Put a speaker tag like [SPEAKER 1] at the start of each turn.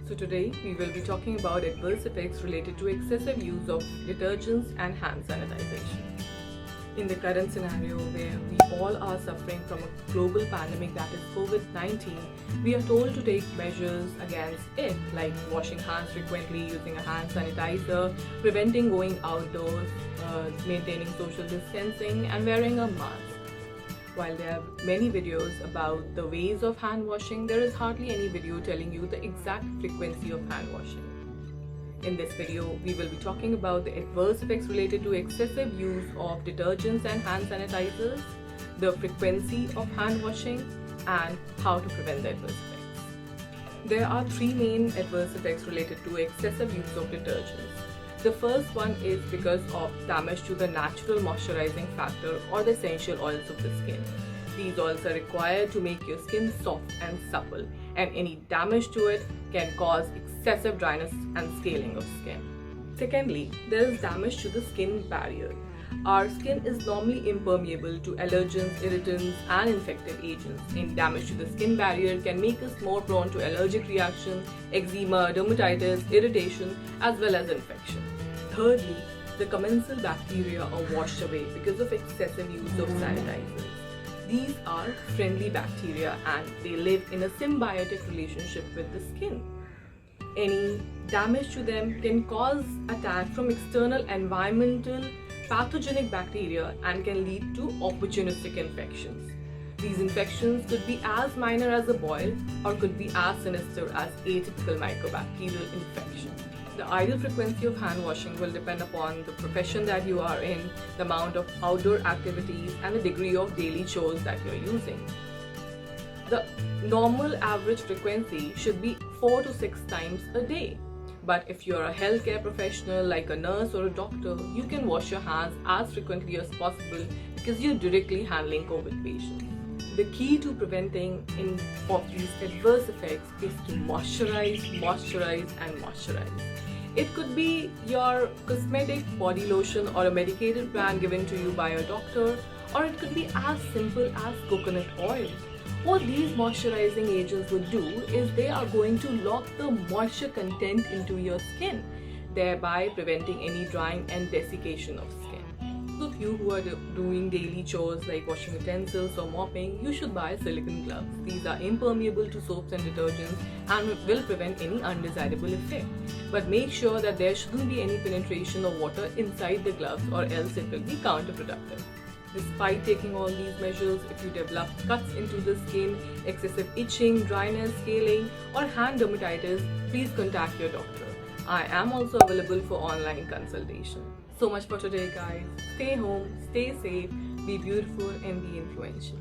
[SPEAKER 1] So today we will be talking about adverse effects related to excessive use of detergents and hand sanitization. In the current scenario where we all are suffering from a global pandemic that is COVID-19, we are told to take measures against it like washing hands frequently, using a hand sanitizer, preventing going outdoors, maintaining social distancing and wearing a mask. While there are many videos about the ways of hand washing, there is hardly any video telling you the exact frequency of hand washing. In this video, we will be talking about the adverse effects related to excessive use of detergents and hand sanitizers, the frequency of hand washing, and how to prevent the adverse effects. There are three main adverse effects related to excessive use of detergents. The first one is because of damage to the natural moisturizing factor or the essential oils of the skin. These oils are required to make your skin soft and supple, and any damage to it can cause excessive dryness and scaling of skin. Secondly, there is damage to the skin barrier. Our skin is normally impermeable to allergens, irritants, and infective agents. Any damage to the skin barrier can make us more prone to allergic reactions, eczema, dermatitis, irritation, as well as infection. Thirdly, the commensal bacteria are washed away because of excessive use of sanitizers. These are friendly bacteria and they live in a symbiotic relationship with the skin. Any damage to them can cause attack from external environmental pathogenic bacteria and can lead to opportunistic infections. These infections could be as minor as a boil or could be as sinister as atypical mycobacterial infection. The ideal frequency of hand washing will depend upon the profession that you are in, the amount of outdoor activities, and the degree of daily chores that you're using. The normal average frequency should be 4 to 6 times a day. But if you're a healthcare professional like a nurse or a doctor, you can wash your hands as frequently as possible because you're directly handling COVID patients. The key to preventing any of these adverse effects is to moisturize, moisturize, and moisturize. It could be your cosmetic body lotion or a medicated brand given to you by a doctor, or it could be as simple as coconut oil. What these moisturizing agents would do is they are going to lock the moisture content into your skin, thereby preventing any drying and desiccation of skin. So if you who are doing daily chores like washing utensils or mopping, you should buy silicone gloves. These are impermeable to soaps and detergents and will prevent any undesirable effect. But make sure that there shouldn't be any penetration of water inside the gloves, or else it will be counterproductive. Despite taking all these measures, if you develop cuts into the skin, excessive itching, dryness, scaling, or hand dermatitis, please contact your doctor. I am also available for online consultation. So much for today, guys. Stay home, stay safe, be beautiful, and be influential.